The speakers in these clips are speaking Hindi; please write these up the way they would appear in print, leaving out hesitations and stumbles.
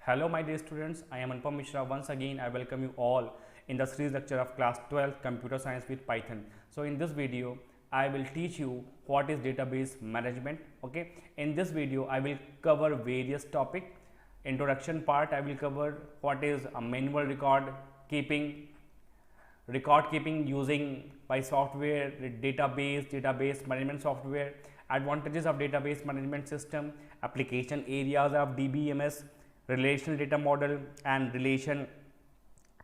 Hello my dear students, I am Anupam Mishra. Once again I welcome you all in the series lecture of class 12 Computer Science with Python. So in this video I will teach you what is database management. Okay, in this video I will cover various topics. Introduction part I will cover what is a manual record keeping using by software, database management software, advantages of database management system, application areas of DBMS, relational data model and relation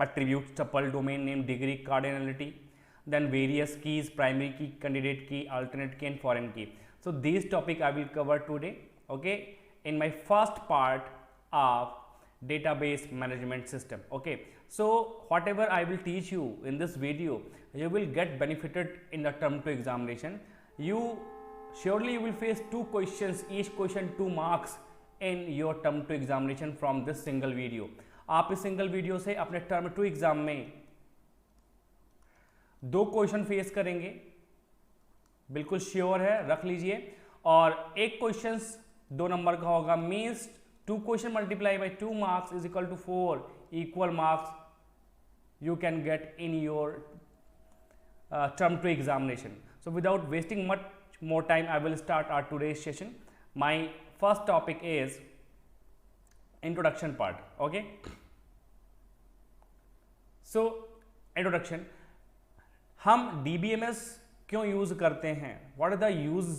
attributes, tuple, domain name, degree, cardinality, then various keys, primary key, candidate key, alternate key and foreign key. So these topic I will cover today, okay, in my first part of database management system. Okay, so whatever I will teach you in this video, you will get benefited in the term 2 examination. You will face 2 questions, each question 2 marks in your term 2 examination from this single video. आप इस सिंगल वीडियो से अपने टर्म 2 एग्जाम में 2 क्वेश्चन फेस करेंगे, बिल्कुल श्योर है, रख लीजिए। और एक क्वेश्चन 2 नंबर का होगा, means 2 question multiply by 2 marks is equal to 4 equal marks you can get in your term 2 examination. So without wasting much more time, I will start our today's session. My first topic is introduction part. Okay, so introduction, हम DBMS क्यों यूज करते हैं, what is the use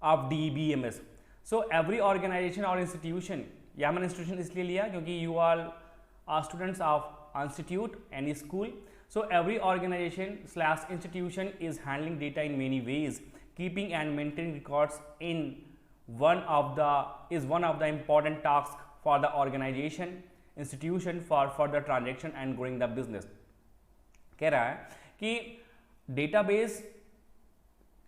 of DBMS? So every organization or institution, या मैंने institution इसलिए लिया क्योंकि you all are students of institute, any school. So every organization / institution is handling data in many ways. Keeping and maintaining records in one of the important tasks for the organization, institution for further transaction and growing the business. कह रहा है कि डेटाबेस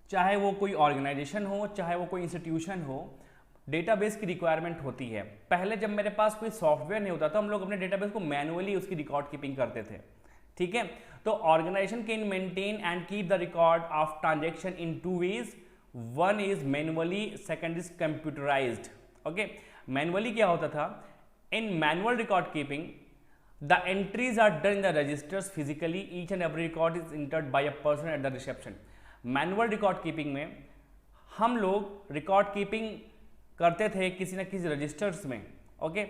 चाहे वो कोई ऑर्गेनाइजेशन हो, चाहे वो कोई इंस्टीट्यूशन हो, डेटाबेस की रिक्वायरमेंट होती है। पहले जब मेरे पास कोई सॉफ्टवेयर नहीं होता तो हम लोग अपने डेटाबेस को मैनुअली उसकी रिकॉर्ड कीपिंग करते थे, ठीक है। तो organisation can maintain and keep the record of transaction in 2 ways, one is manually, second is computerised. Okay, manually क्या होता था, in manual record keeping the entries are done in the registers physically, each and every record is entered by a person at the reception. Manual record keeping में हम लोग रिकॉर्ड कीपिंग करते थे किसी न किसी रजिस्टर्स में। ओके,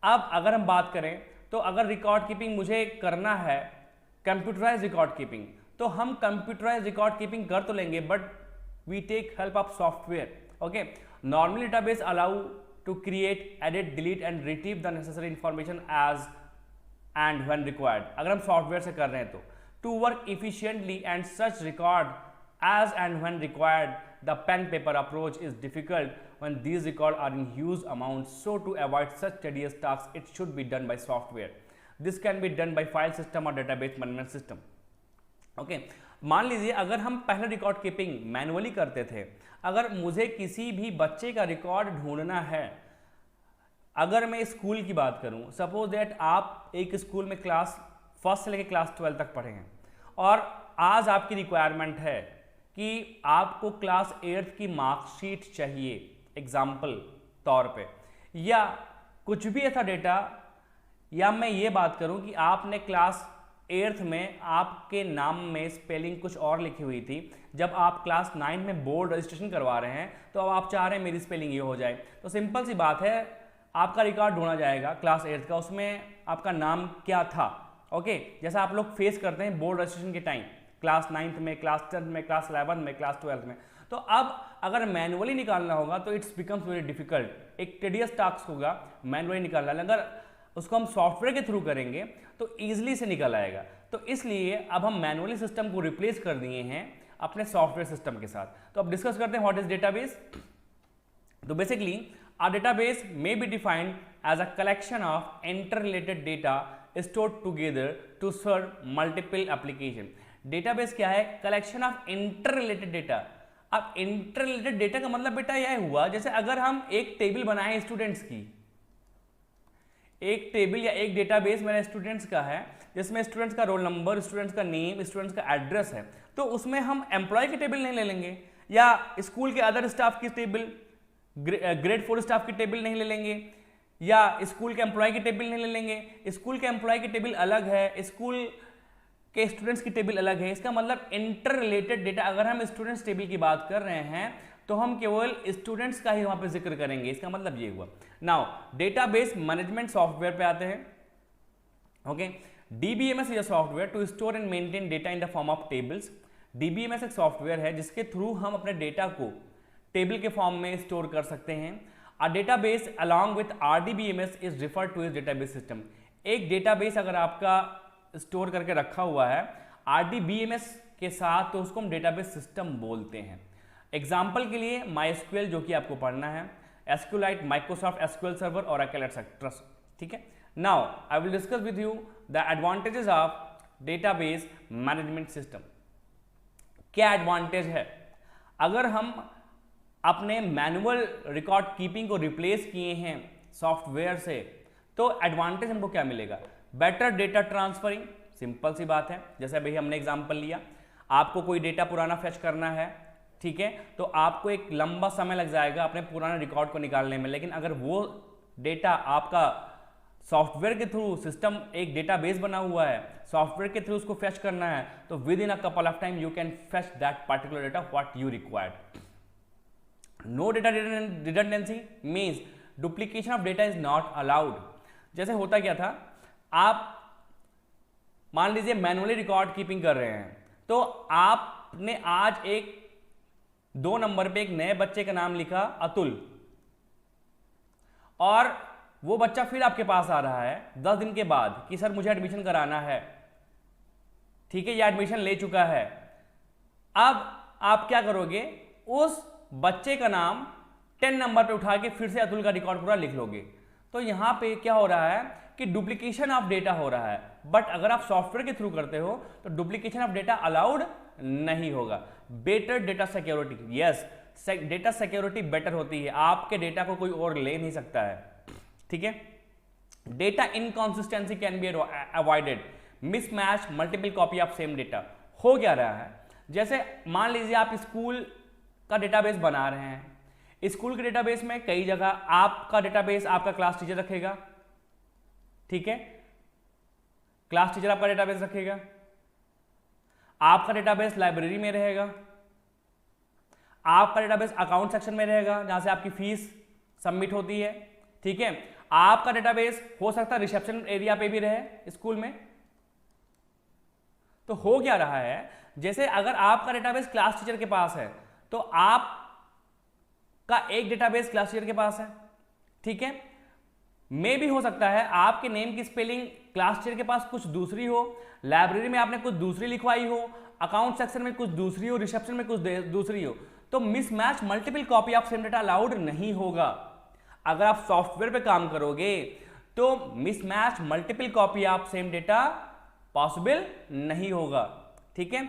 अब अगर हम बात करें तो अगर रिकॉर्ड कीपिंग मुझे करना है कंप्यूटराइज रिकॉर्ड कीपिंग, तो हम कंप्यूटराइज रिकॉर्ड कीपिंग कर तो लेंगे, but we take help of software. Okay, normally database allow to create, edit, delete and retrieve the necessary information as and when required. अगर हम सॉफ्टवेयर से कर रहे हैं तो to work efficiently and such record as and when required, the pen paper approach is difficult when these records are in huge amounts. So to avoid such tedious tasks, it should be done by software. This can be done by file system or database management system. Okay, मान लीजिए अगर हम पहले रिकॉर्ड कीपिंग मैनुअली करते थे, अगर मुझे किसी भी बच्चे का रिकॉर्ड ढूंढना है, अगर मैं स्कूल की बात करूं, सपोज दैट आप एक स्कूल में क्लास 1 से लेकर क्लास 12 तक पढ़े हैं और आज आपकी रिक्वायरमेंट है कि आपको क्लास 8 की मार्कशीट चाहिए एग्जाम्पल तौर पे, या कुछ भी ऐसा डेटा, या मैं ये बात करूं कि आपने क्लास 8 में आपके नाम में स्पेलिंग कुछ और लिखी हुई थी, जब आप क्लास 9 में बोर्ड रजिस्ट्रेशन करवा रहे हैं तो अब आप चाह रहे हैं मेरी स्पेलिंग ये हो जाए, तो सिंपल सी बात है, आपका रिकॉर्ड ढूंढा जाएगा क्लास 8 का, उसमें आपका नाम क्या था। ओके, जैसा आप लोग फेस करते हैं बोर्ड रजिस्ट्रेशन के टाइम, क्लास 9th में, क्लास 10th में, क्लास 11 में, क्लास 12 में। तो अब अगर मैनुअली निकालना होगा तो इट्स बिकम्स वेरी डिफिकल्ट, एक टेडियस टास्क होगा मैनुअली निकालना। अगर उसको हम सॉफ्टवेयर के थ्रू करेंगे तो ईजिली से निकल आएगा। तो इसलिए अब हम मैनुअली सिस्टम को रिप्लेस कर दिए हैं अपने सॉफ्टवेयर सिस्टम के साथ। तो अब डिस्कस करते हैं व्हाट इज डेटाबेस। तो basically a database may be defined as a collection of interrelated data stored together to serve multiple application. Database क्या है, कलेक्शन ऑफ इंटररिलेटेड डेटा। अब इंटररिलेटेड डेटा का मतलब बेटा यह हुआ, जैसे अगर हम एक टेबल बनाए स्टूडेंट्स की, एक टेबल या एक डेटाबेस मेरा स्टूडेंट्स का है जिसमें स्टूडेंट्स का रोल नंबर, स्टूडेंट्स का नेम, स्टूडेंट्स का एड्रेस है, तो उसमें हम एम्प्लॉय की टेबल नहीं ले लेंगे, या स्कूल के अदर स्टाफ की टेबल, ग्रेड 4 स्टाफ की टेबल नहीं ले लेंगे, या स्कूल के एम्प्लॉय की टेबल नहीं ले लेंगे, स्कूल के एम्प्लॉय की टेबल अलग है, स्कूल के स्टूडेंट्स की टेबल अलग है। इसका मतलब इंटर रिलेटेड डेटा, अगर हम स्टूडेंट्स टेबल की बात कर रहे हैं तो हम केवल स्टूडेंट्स का ही वहां पे जिक्र करेंगे। इसका मतलब ये हुआ। नाउ डेटाबेस मैनेजमेंट सॉफ्टवेयर पे आते हैं। Okay, DBMS is a software to store and maintain data in the form of tables. DBMS एक सॉफ्टवेयर है जिसके थ्रू हम अपने डेटा को टेबल के फॉर्म में स्टोर कर सकते हैं। A database along with RDBMS is referred to as database system. एक डेटाबेस अगर आपका स्टोर करके रखा हुआ है RDBMS के साथ तो उसको हम डेटाबेस सिस्टम बोलते हैं। एग्जाम्पल के लिए MySQL जो कि आपको पढ़ना है, SQLite, Microsoft SQL server, Oracle etcetera. ठीक है, now I will discuss with you the advantages of database management system. क्या एडवांटेज है? अगर हम अपने मैनुअल रिकॉर्ड कीपिंग को रिप्लेस किए हैं सॉफ्टवेयर से तो एडवांटेज हमको क्या मिलेगा? Better data transferring. सिंपल सी बात है, जैसे अभी हमने एग्जांपल लिया, आपको कोई डेटा पुराना फेच करना है, ठीक है, तो आपको एक लंबा समय लग जाएगा अपने पुराने रिकॉर्ड को निकालने में। लेकिन अगर वो डेटा आपका सॉफ्टवेयर के थ्रू, सिस्टम एक डेटाबेस बना हुआ है, सॉफ्टवेयर के थ्रू उसको फेच करना है तो within a couple of time you can fetch that particular data what you required. No data redundancy means duplication of data is not allowed. जैसे होता क्या था, आप मान लीजिए मैनुअली रिकॉर्ड कीपिंग कर रहे हैं तो आपने आज एक 2 नंबर पे एक नए बच्चे का नाम लिखा अतुल, और वो बच्चा फिर आपके पास आ रहा है 10 दिन के बाद कि सर मुझे एडमिशन कराना है। ठीक है, ये एडमिशन ले चुका है। अब आप क्या करोगे? उस बच्चे का नाम 10 नंबर पे उठा के फिर से अतुल का रिकॉर्ड पूरा लिख लोगे। तो यहां पे क्या हो रहा है कि डुप्लीकेशन ऑफ डेटा हो रहा है। बट अगर आप सॉफ्टवेयर के थ्रू करते हो तो डुप्लीकेशन ऑफ डेटा अलाउड नहीं होगा। Better data security, yes, data security better होती है, आपके डेटा को कोई और ले नहीं सकता है। ठीक है, data inconsistency can be avoided, mismatch multiple copy of same data. हो क्या रहा है, जैसे मान लीजिए आप स्कूल का डेटाबेस बना रहे हैं, स्कूल के डेटाबेस में कई जगह आपका डेटाबेस आपका क्लास टीचर रखेगा। ठीक है, क्लास टीचर आपका डेटाबेस रखेगा, आपका डेटाबेस लाइब्रेरी में रहेगा, आपका डेटाबेस अकाउंट सेक्शन में रहेगा जहां से आपकी फीस सबमिट होती है। ठीक है, आपका डेटाबेस हो सकता है रिसेप्शन एरिया पे भी रहे स्कूल में। तो हो क्या रहा है, जैसे अगर आपका डेटाबेस क्लास टीचर के पास है तो आप का एक डेटाबेस क्लास टीचर के पास है। ठीक है, मे भी हो सकता है आपके नेम की स्पेलिंग क्लास टीचर के पास कुछ दूसरी हो, लाइब्रेरी में आपने कुछ दूसरी लिखवाई हो, अकाउंट सेक्शन में कुछ दूसरी हो, रिसेप्शन में कुछ दूसरी हो। तो mismatch multiple copy of same data allowed नहीं होगा। अगर आप सॉफ्टवेयर पे काम करोगे तो mismatch multiple copy of same data possible नहीं होगा। ठीक है,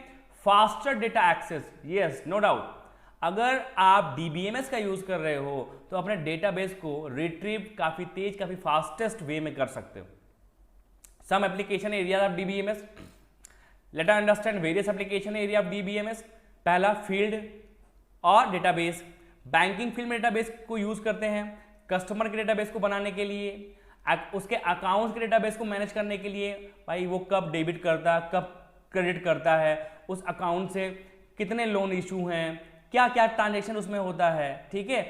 faster data access, yes no doubt. अगर आप DBMS का यूज कर रहे हो तो अपने डेटाबेस को रिट्रीव काफी तेज, काफी फास्टेस्ट वे में कर सकते हो। Some application area of DBMS, let us understand various application area of DBMS। पहला फील्ड और डेटाबेस। बैंकिंग फील्ड में डेटाबेस को यूज करते हैं कस्टमर के डेटाबेस को बनाने के लिए, उसके अकाउंट्स के डेटाबेस को मैनेज करने के लिए, भाई वो कब डेबिट करता है, कब क्रेडिट करता है, उस अकाउंट से कितने लोन इशू हैं, क्या क्या ट्रांजेक्शन उसमें होता है। ठीक है,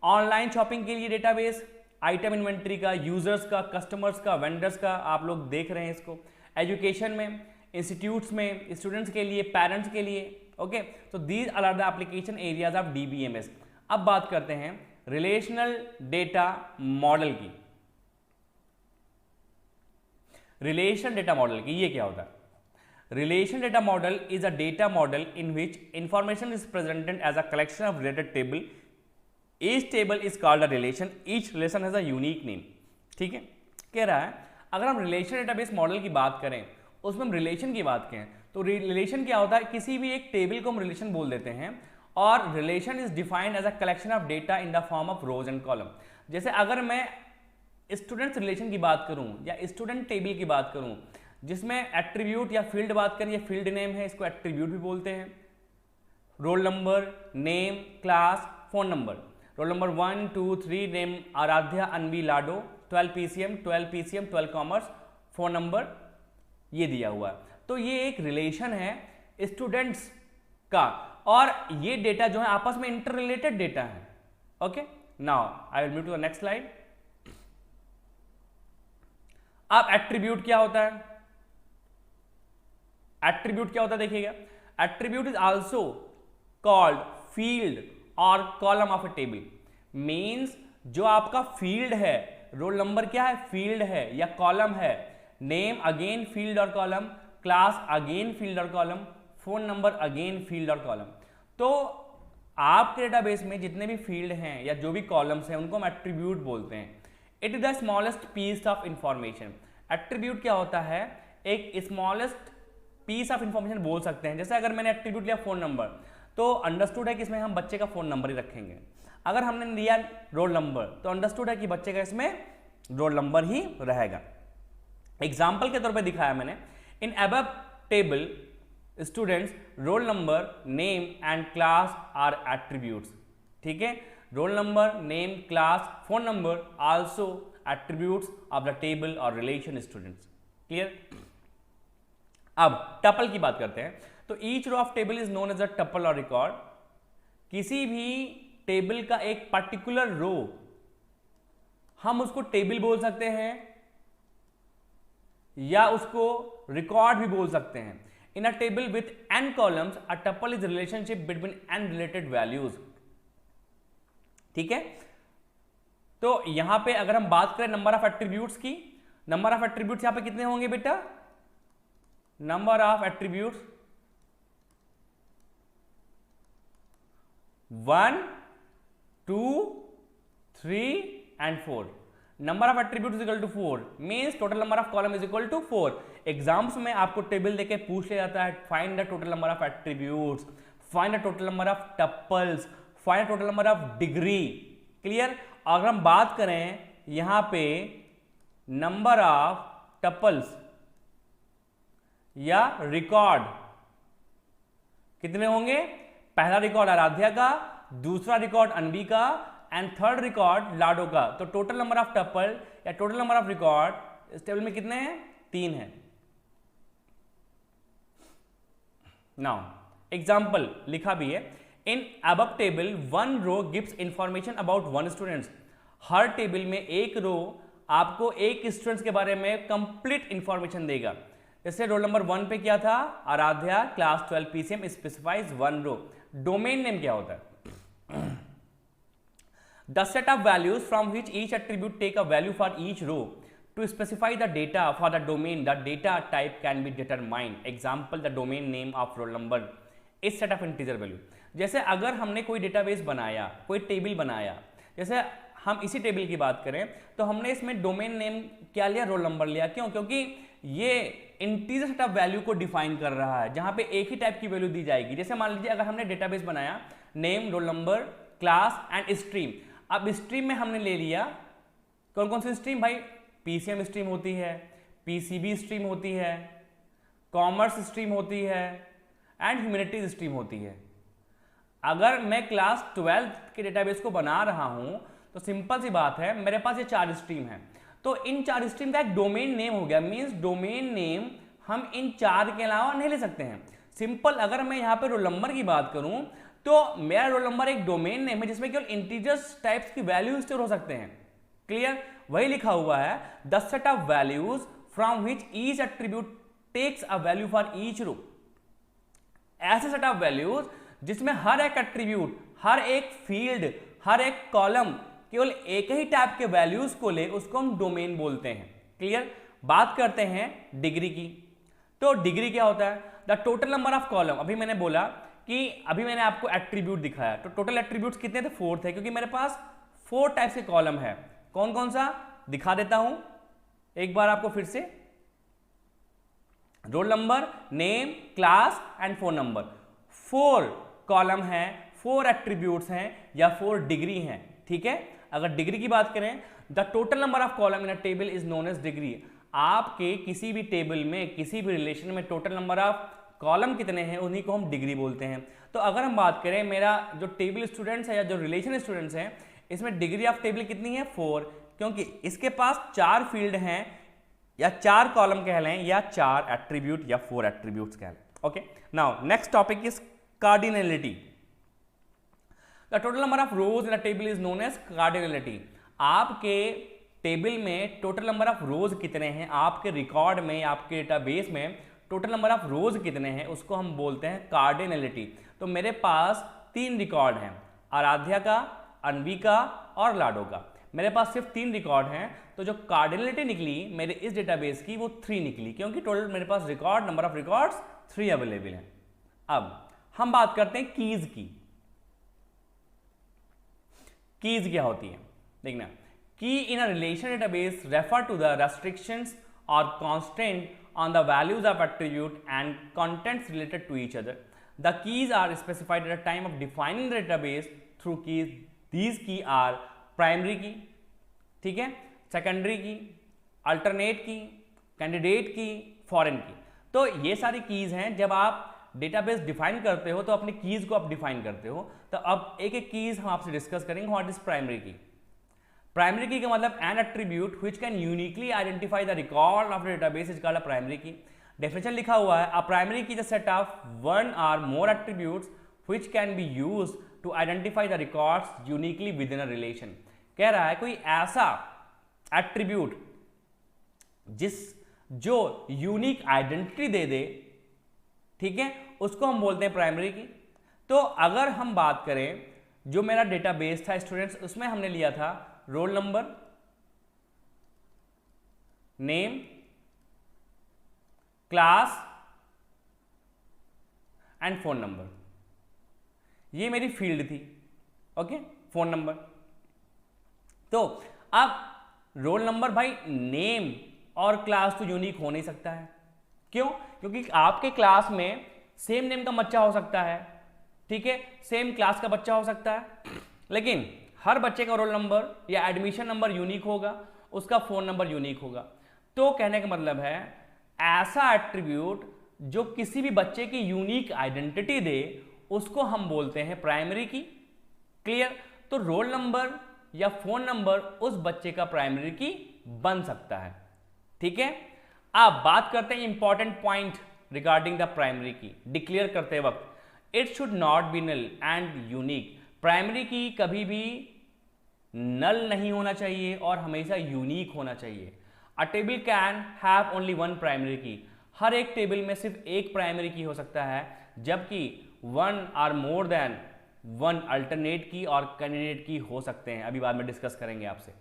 ऑनलाइन शॉपिंग के लिए डेटाबेस, आइटम इन्वेंट्री का, यूजर्स का, कस्टमर्स का, वेंडर्स का, आप लोग देख रहे हैं इसको। एजुकेशन में, इंस्टीट्यूट्स में, स्टूडेंट्स के लिए, पेरेंट्स के लिए। ओके, तो these are the application areas of DBMS। अब बात करते हैं रिलेशनल डेटा मॉडल की। रिलेशनल डेटा मॉडल की ये क्या होता है? Relation data model is a data model in which information is presented as a collection of related table. Each table is called a relation. Each relation has a unique name. ठीक है, कह रहा है अगर हम रिलेशन डेटाबेस मॉडल की बात करें, उसमें हम रिलेशन की बात करें तो रिलेशन क्या होता है? किसी भी एक टेबल को हम रिलेशन बोल देते हैं और relation is defined as a collection of data in the form of rows and column. जैसे अगर मैं स्टूडेंट्स रिलेशन की बात करूं या स्टूडेंट टेबल की बात करूं जिसमें एट्रीब्यूट या फील्ड बात करें, ये फील्ड नेम है, इसको एट्रीब्यूट भी बोलते हैं। Roll number, name, class, phone number. Roll number 1 2 3, name Aradhya, Anvi, Lado, 12 PCM, 12 PCM, 12 commerce, phone number ये दिया हुआ है। तो ये एक रिलेशन है स्टूडेंट्स का, और ये डेटा जो है आपस में इंटर रिलेटेड डेटा है। Okay, now I will move to the next slide. अब एट्रीब्यूट क्या होता है? एट्रीब्यूट क्या होता है देखिएगा, attribute is also called field और column of a table. Means जो आपका फील्ड है, रोल नंबर क्या है? फील्ड है या कॉलम है, नेम अगेन फील्ड और कॉलम, क्लास अगेन फील्ड और column, phone number again field और कॉलम। तो आपके डेटाबेस में जितने भी फील्ड हैं या जो भी कॉलम्स हैं उनको हम एट्रीब्यूट बोलते हैं। It is the smallest piece of information. Attribute क्या होता है? एक स्मॉलेस्ट पीस ऑफ इंफॉर्मेशन बोल सकते हैं। जैसे अगर मैंने एट्रीब्यूट लिया फोन नंबर, तो अंडरस्टूड है कि इसमें हम बच्चे का फोन नंबर ही रखेंगे। अगर हमने लिया रोल नंबर, तो अंडरस्टूड है कि बच्चे का इसमें रोल नंबर ही रहेगा। एग्जाम्पल के तौर पर दिखाया मैंने, in above table students roll number name and class are attributes. ठीक है, roll number name class phone number also attributes of the table और रिलेशन स्टूडेंट्स। क्लियर? अब टपल की बात करते हैं। तो each row of table is known as a tuple और रिकॉर्ड। किसी भी टेबल का एक पर्टिकुलर रो हम उसको टेबल बोल सकते हैं या उसको रिकॉर्ड भी बोल सकते हैं। In a table with n columns, a tuple is relationship between n related values। ठीक है, तो यहां पे अगर हम बात करें नंबर ऑफ एट्रीब्यूट्स की, नंबर ऑफ एट्रीब्यूट्स यहां पे कितने होंगे बेटा? Number of attributes 1, 2, 3 and 4। Number of attributes equal to 4 means total number of column is equal to 4। Exams में आपको टेबल देके पूछ लिया जाता है, find the total number of attributes, find the total number of tuples, find the total number of degree. Clear? अगर हम बात करें यहां पे नंबर ऑफ टपल्स या रिकॉर्ड कितने होंगे? पहला रिकॉर्ड आराध्या का, दूसरा रिकॉर्ड अनबी का एंड थर्ड रिकॉर्ड लाडो का। तो टोटल नंबर ऑफ टपल या टोटल नंबर ऑफ रिकॉर्ड इस टेबल में कितने हैं? 3 हैं। नाउ एग्जाम्पल लिखा भी है, in above table one row gives information about one students. हर टेबल में एक रो आपको एक स्टूडेंट्स के बारे में कंप्लीट इंफॉर्मेशन देगा। जैसे रोल नंबर 1 पे क्या था? Aradhya, class 12 PCM, specifies one row. Domain name क्या होता है? The set of values from which each attribute take a value for each row to specify the data for the domain. The data type can be determined. Example, the domain name of roll number is set of integer value. जैसे अगर हमने कोई डेटाबेस बनाया, कोई टेबल बनाया, जैसे हम इसी टेबल की बात करें तो हमने इसमें डोमेन नेम क्या लिया? रोल नंबर लिया। क्यों? क्योंकि ये इंटीजर सेट ऑफ वैल्यू को डिफाइन कर रहा है, जहां पे एक ही टाइप की वैल्यू दी जाएगी। जैसे मान लीजिए अगर हमने डेटाबेस बनाया, name, roll number, class and stream. अब स्ट्रीम में हमने ले लिया कौन कौन सी स्ट्रीम? भाई PCM स्ट्रीम होती है, PCB स्ट्रीम होती है, कॉमर्स स्ट्रीम होती है एंड ह्यूमैनिटीज स्ट्रीम होती है। अगर मैं क्लास 12 के डेटाबेस को बना रहा हूं तो सिंपल सी बात है, मेरे पास ये 4 स्ट्रीम है, तो इन 4 स्ट्रीम का एक डोमेन नेम हो गया। मींस डोमेन नेम हम इन 4 के अलावा नहीं ले सकते हैं। सिंपल अगर मैं यहाँ पे रोल नंबर की बात करूं तो मेरा रोल नंबर एक डोमेन नेम है जिसमें केवल इंटीजर्स टाइप्स की वैल्यू स्टोर हो सकते हैं। क्लियर? वही लिखा हुआ है, the set of values from which each attribute takes a value for each row. ऐसे सेट ऑफ वैल्यूज जिसमें हर एक एट्रीब्यूट, हर एक फील्ड, हर एक कॉलम केवल एक ही टाइप के वैल्यूज को ले, उसको हम डोमेन बोलते हैं। क्लियर? बात करते हैं डिग्री की। तो डिग्री क्या होता है? The total number of column. अभी मैंने बोला कि अभी मैंने आपको एट्रीब्यूट दिखाया, तो टोटल एट्रीब्यूट्स कितने थे? 4 थे, क्योंकि मेरे पास 4 टाइप्स के कॉलम है। कौन कौन सा दिखा देता हूं एक बार आपको फिर से। Role number, name, class and phone number, 4 column हैं, 4 एट्रीब्यूट्स हैं या 4 डिग्री हैं। ठीक है? अगर डिग्री की बात करें, the total number of column in a table is known as degree. आपके किसी भी टेबल में, किसी भी रिलेशन में टोटल नंबर ऑफ कॉलम कितने हैं उन्हीं को हम डिग्री बोलते हैं। तो अगर हम बात करें, मेरा जो टेबल स्टूडेंट्स है या जो रिलेशन स्टूडेंट्स हैं, इसमें डिग्री ऑफ टेबल कितनी है? 4। क्योंकि इसके पास 4 फील्ड हैं या 4 कॉलम कह लें या 4 एट्रीब्यूट या 4 एट्रीब्यूट्स कह लें। Okay, now next topic is cardinality. The total number of rows in a table is known as cardinality. आपके टेबल में टोटल नंबर ऑफ रोज कितने हैं, आपके रिकॉर्ड में, आपके डेटाबेस में टोटल नंबर ऑफ रोज कितने हैं, उसको हम बोलते हैं कार्डिनलिटी। तो मेरे पास 3 रिकॉर्ड हैं, आराध्या का, अनविका और लाडो का। मेरे पास सिर्फ 3 रिकॉर्ड हैं, तो जो कार्डिनलिटी निकली मेरे इस डेटाबेस की वो 3 निकली, क्योंकि टोटल मेरे पास record number of records 3 available हैं। अब हम बात करते हैं कीज की। कीज क्या होती है, देखना। Key in a relation database refer to the restrictions और constant on the values of attribute and contents related to each other. The keys are specified at the time of defining the database through keys. These key are primary key, ठीक है, secondary key, alternate key, candidate key, foreign key. तो ये सारी कीज हैं। जब आप डेटाबेस डिफाइन करते हो तो अपनी कीज को आप डिफाइन करते हो। तो अब एक एक कीज हम आपसे डिस्कस करेंगे। व्हाट इज प्राइमरी की? प्राइमरी की का मतलब N attribute which can uniquely identify the record of the database is called a primary की। डेफिनेशन लिखा हुआ है, अ प्राइमरी की is a set of 1 or more attributes which can be used to identify the records uniquely within a relation। कह रहा है कोई ऐसा एट्रीब्यूट जो यूनिक आइडेंटिटी दे दे, ठीक है, उसको हम बोलते हैं प्राइमरी की। तो अगर हम बात करें, जो मेरा डेटाबेस था स्टूडेंट्स, उसमें हमने लिया था role number, name, class and phone number. ये मेरी फील्ड थी। Okay, phone number. तो अब रोल नंबर, भाई नेम और क्लास तो यूनिक हो नहीं सकता है। क्यों? क्योंकि आपके क्लास में सेम नेम का बच्चा हो सकता है, ठीक है, सेम क्लास का बच्चा हो सकता है, लेकिन हर बच्चे का रोल नंबर या एडमिशन नंबर यूनिक होगा, उसका फोन नंबर यूनिक होगा। तो कहने का मतलब है ऐसा एट्रीब्यूट जो किसी भी बच्चे की यूनिक आइडेंटिटी दे, उसको हम बोलते हैं प्राइमरी की। क्लियर? तो रोल नंबर या फोन नंबर उस बच्चे का प्राइमरी की बन सकता है, ठीक है। अब बात करते हैं important point regarding the primary key. Declare करते वक्त, it should not be null and unique. Primary key कभी भी नल नहीं होना चाहिए और हमेशा यूनिक होना चाहिए। अ table can have only 1 primary की। हर एक टेबल में सिर्फ एक प्राइमरी की हो सकता है, जबकि 1 or more than 1 अल्टरनेट की और कैंडिडेट की हो सकते हैं। अभी बाद में डिस्कस करेंगे आपसे।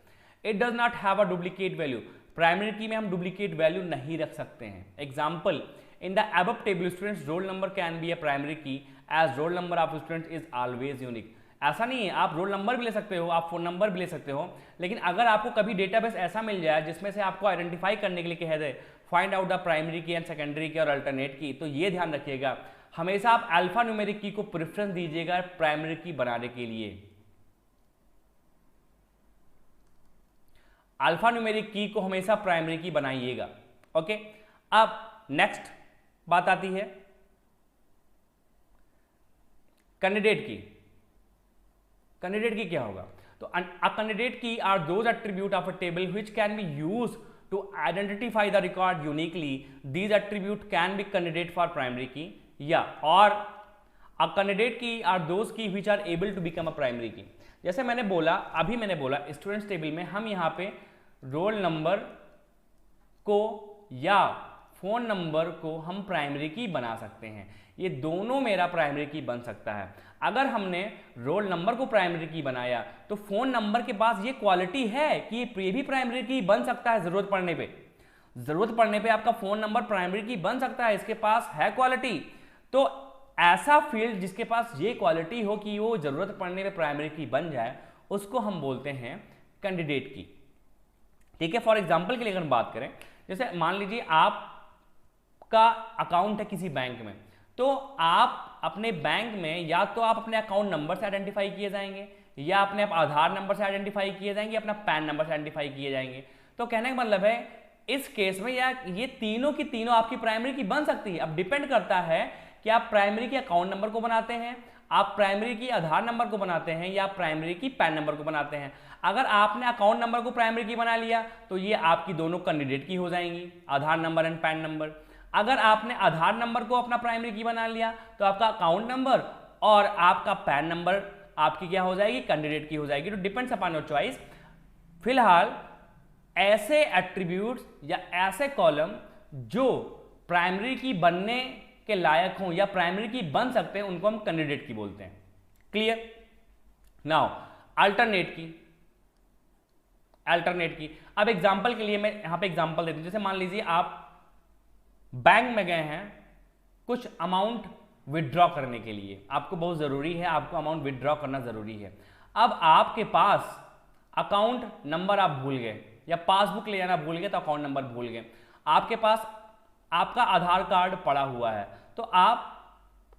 It does not have a duplicate value. Primary key में हम डुप्लीकेट वैल्यू नहीं रख सकते हैं। Example, in the above table students roll number can be a primary key as roll number of student is always unique. ऐसा नहीं है, आप रोल नंबर भी ले सकते हो, आप फोन नंबर भी ले सकते हो, लेकिन अगर आपको कभी डेटाबेस ऐसा मिल जाए जिसमें से आपको आइडेंटिफाई करने के लिए कह they find out the primary key and secondary की और अल्टरनेट की, तो ये ध्यान रखिएगा हमेशा आप अल्फा न्यूमेरिक की को प्रेफरेंस दीजिएगा प्राइमरी की बनाने के लिए। अल्फा न्यूमेरिक की को हमेशा प्राइमरी की बनाइएगा। ओके, अब नेक्स्ट बात आती है कैंडिडेट की। कैंडिडेट की क्या होगा? तो a candidate key are those attribute of a table which can be used to identify the record uniquely. These attribute can be candidate for primary key, या और a candidate key are those key which are able to become a primary key. जैसे मैंने बोला, अभी मैंने बोला स्टूडेंट्स टेबल में हम यहाँ पे रोल नंबर को या फोन नंबर को हम प्राइमरी की बना सकते हैं। ये दोनों मेरा प्राइमरी की बन सकता है। अगर हमने रोल नंबर को प्राइमरी की बनाया तो फोन नंबर के पास ये क्वालिटी है कि ये भी प्राइमरी की बन सकता है। जरूरत पड़ने पे आपका फोन नंबर प्राइमरी की बन सकता है, इसके पास है क्वालिटी। तो ऐसा फील्ड जिसके पास ये क्वालिटी हो कि वो जरूरत पड़ने पे प्राइमरी की बन जाए, उसको हम बोलते हैं कैंडिडेट की, ठीक है। फॉर एग्जाम्पल के लिए अगर हम बात करें, जैसे मान लीजिए आपका अकाउंट है किसी बैंक में, तो आप अपने बैंक में या तो आप अपने अकाउंट नंबर से आइडेंटिफाई किए जाएंगे, या अपने आप आधार नंबर से आइडेंटिफाई किए जाएंगे, अपना पैन नंबर से आइडेंटिफाई किए जाएंगे। तो कहने का मतलब है इस केस में या ये तीनों की तीनों आपकी प्राइमरी की बन सकती है। अब डिपेंड करता है कि आप प्राइमरी के अकाउंट नंबर को बनाते हैं, आप प्राइमरी की आधार नंबर को बनाते हैं या प्राइमरी की पैन नंबर को बनाते हैं। अगर आपने अकाउंट नंबर को प्राइमरी की बना लिया तो ये आपकी दोनों कैंडिडेट की हो जाएंगी, आधार नंबर एंड पैन नंबर। अगर आपने आधार नंबर को अपना प्राइमरी की बना लिया तो आपका अकाउंट नंबर और आपका पैन नंबर आपकी क्या हो जाएगी, कैंडिडेट की हो जाएगी। तो डिपेंड्स अपॉन योर चॉइस। फिलहाल ऐसे एट्रीब्यूट्स या ऐसे कॉलम जो प्राइमरी की बनने के लायक हों या प्राइमरी की बन सकते हैं उनको हम कैंडिडेट की बोलते हैं। क्लियर? नाउ अल्टरनेट की अब एग्जांपल के लिए मैं यहां पे एग्जांपल देता हूं। जैसे मान लीजिए आप बैंक में गए हैं कुछ अमाउंट विड्रॉ करने के लिए, आपको बहुत जरूरी है, आपको अमाउंट विड्रॉ करना जरूरी है। अब आपके पास अकाउंट नंबर आप भूल गए या पासबुक ले जाना भूल गए तो अकाउंट नंबर भूल गए, आपके पास आपका आधार कार्ड पड़ा हुआ है, तो आप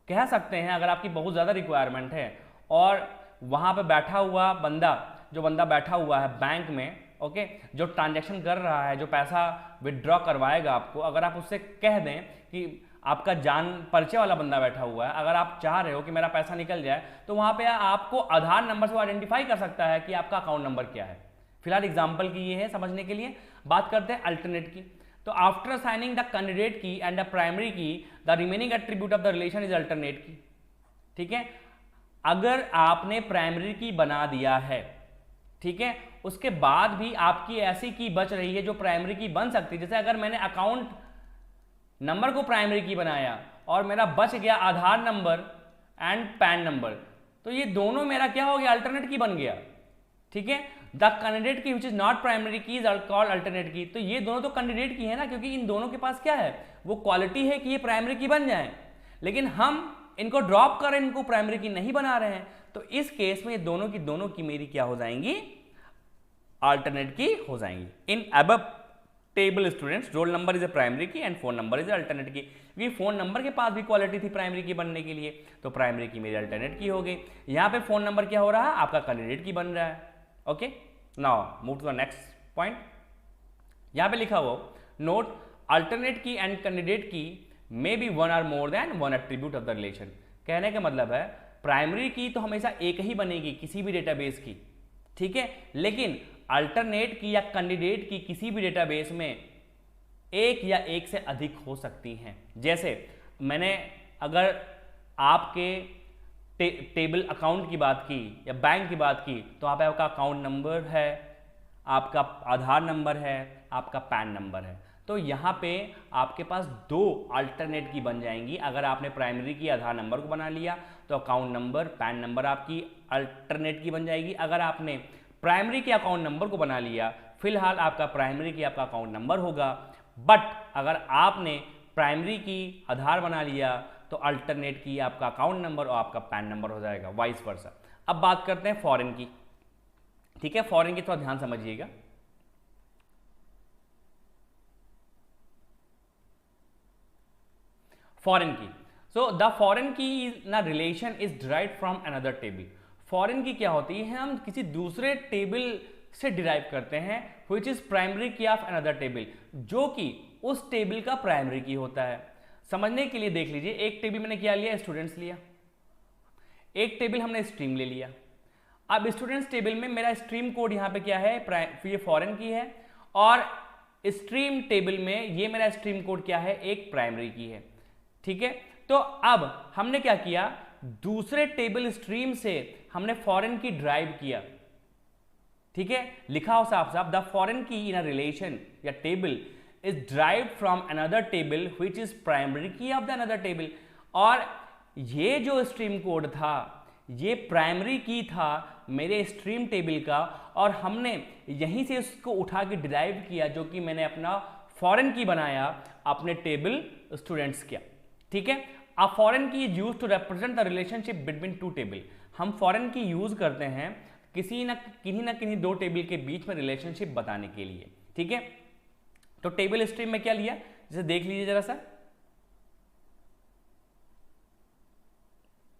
कह सकते हैं अगर आपकी बहुत ज़्यादा रिक्वायरमेंट है और वहाँ पे बैठा हुआ बंदा, जो बंदा बैठा हुआ है बैंक में, ओके, जो ट्रांजैक्शन कर रहा है, जो पैसा विड्रॉ करवाएगा आपको, अगर आप उससे कह दें कि आपका जान परिचय वाला बंदा बैठा हुआ है, अगर आप चाह रहे हो कि मेरा पैसा निकल जाए, तो वहाँ पे आपको आधार नंबर से आइडेंटिफाई कर सकता है कि आपका अकाउंट नंबर क्या है। फिलहाल एग्जाम्पल की ये है समझने के लिए। बात करते हैं अल्टरनेट की। तो आफ्टर असाइनिंग द कैंडिडेट की एंड द प्राइमरी की, the remaining attribute of the relation is alternate की। ठीक है, अगर आपने प्राइमरी की बना दिया है, ठीक है, उसके बाद भी आपकी ऐसी की बच रही है जो प्राइमरी की बन सकती है। जैसे अगर मैंने अकाउंट नंबर को प्राइमरी की बनाया और मेरा बच गया आधार नंबर एंड पैन नंबर, तो ये दोनों मेरा क्या हो गया, अल्टरनेट की बन गया। ठीक है, द कैंडिडेट की विच इज नॉट प्राइमरी की इज कॉल्ड अल्टरनेट की। तो ये दोनों तो कैंडिडेट की है ना, क्योंकि इन दोनों के पास क्या है, वो क्वालिटी है कि ये प्राइमरी की बन जाए, लेकिन हम इनको ड्रॉप कर इनको प्राइमरी की नहीं बना रहे हैं। तो इस केस में ये दोनों की मेरी क्या हो जाएंगी, अल्टरनेट की हो जाएंगी। In above table students roll number is a primary key and phone number is alternate key. क्योंकि फोन नंबर के पास भी क्वालिटी थी प्राइमरी की बनने के लिए, तो प्राइमरी की मेरी अल्टरनेट की हो गई। यहाँ पे फोन नंबर क्या हो रहा है, आपका कैंडिडेट की बन रहा है। Okay, now move to the next point. यहाँ पे लिखा हुआ note alternate key and candidate key may be one or more than one attribute of the relation. कहने का मतलब है प्राइमरी की तो हमेशा एक ही बनेगी किसी भी डेटाबेस की, ठीक है, लेकिन अल्टरनेट की या कैंडिडेट की किसी भी डेटाबेस में एक या एक से अधिक हो सकती हैं। जैसे मैंने अगर आपके टेबल अकाउंट की बात की या बैंक की बात की, तो वहाँ पे आपका अकाउंट नंबर है, आपका आधार नंबर है, आपका पैन नंबर है। तो यहाँ पे आपके पास दो अल्टरनेट की बन जाएंगी। अगर आपने प्राइमरी की आधार नंबर को बना लिया तो अकाउंट नंबर पैन नंबर आपकी अल्टरनेट की बन जाएगी। अगर आपने प्राइमरी के अकाउंट नंबर को बना लिया, फिलहाल आपका प्राइमरी की आपका अकाउंट नंबर होगा, बट अगर आपने प्राइमरी की आधार बना लिया तो अल्टरनेट की आपका अकाउंट नंबर और आपका पैन नंबर हो जाएगा, वाइस वर्सा। अब बात करते हैं फॉरेन की। ठीक है, फॉरेन की थोड़ा ध्यान समझिएगा। फॉरेन की, सो द फॉरेन की ना relation is derived from another table. Foreign की क्या होती है, हम किसी दूसरे टेबल से डिराइव करते हैं, व्हिच इज प्राइमरी की ऑफ अनदर टेबल, जो कि उस टेबल का प्राइमरी की होता है। समझने के लिए देख लीजिए, एक टेबल मैंने क्या लिया, स्टूडेंट्स लिया, एक टेबल हमने स्ट्रीम ले लिया। अब स्टूडेंट्स टेबल में मेरा स्ट्रीम कोड यहाँ पे क्या है, ये फॉरेन की है, और स्ट्रीम टेबल में ये मेरा स्ट्रीम कोड क्या है, एक प्राइमरी की है। ठीक है, तो अब हमने क्या किया, दूसरे टेबल स्ट्रीम से हमने फॉरेन की ड्राइव किया। ठीक है, लिखा हो साफ साफ, द फॉरेन की इन अ रिलेशन या table is derived from another table which is primary की ऑफ द अनदर टेबल। और ये जो स्ट्रीम कोड था ये प्राइमरी की था मेरे स्ट्रीम टेबल का, और हमने यहीं से उसको उठा के डिराइव किया, जो कि मैंने अपना फॉरेन की बनाया अपने टेबल स्टूडेंट्स का। ठीक है, अब foreign key is used to represent the relationship between two table. हम फॉरेन की यूज करते हैं किसी ना किन्हीं दो टेबल के बीच में रिलेशनशिप बताने के लिए। ठीक है, तो टेबल स्ट्रीम में क्या लिया, जैसे देख लीजिए जरा सा,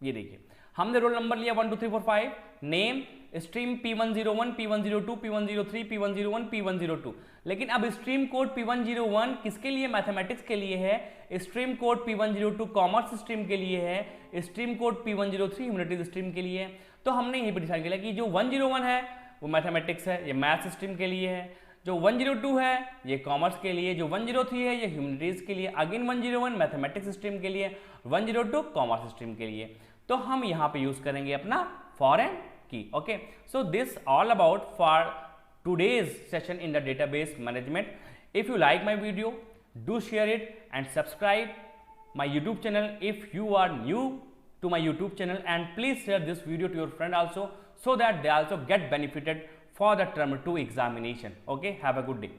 ये देखिए हमने रोल नंबर लिया 1 2 3 4 5, name stream P101, P102, P103, P101, P102। लेकिन अब स्ट्रीम कोड P101 किसके लिए? मैथमेटिक्स के लिए है। Stream code P102 commerce stream के लिए है। Stream code P103 humanities stream के लिए है। तो हमने यहीं पर डिसाइड किया कि जो 101 है वो मैथमेटिक्स है, ये मैथ्स स्ट्रीम के लिए है। जो 102 है ये कॉमर्स के लिए, जो 103 है ये ह्यूमैनिटीज के लिए, अगेन 101 मैथमेटिक्स स्ट्रीम के लिए, 102 कॉमर्स स्ट्रीम के लिए। तो हम यहाँ पे यूज करेंगे अपना फॉरेन की। Okay, so this all about for today's session in the database management. If you like my video, do share it and subscribe my YouTube channel if you are new to my YouTube channel, and please share this video to your friend also so that they also get benefited for the term 2 examination. Okay, have a good day.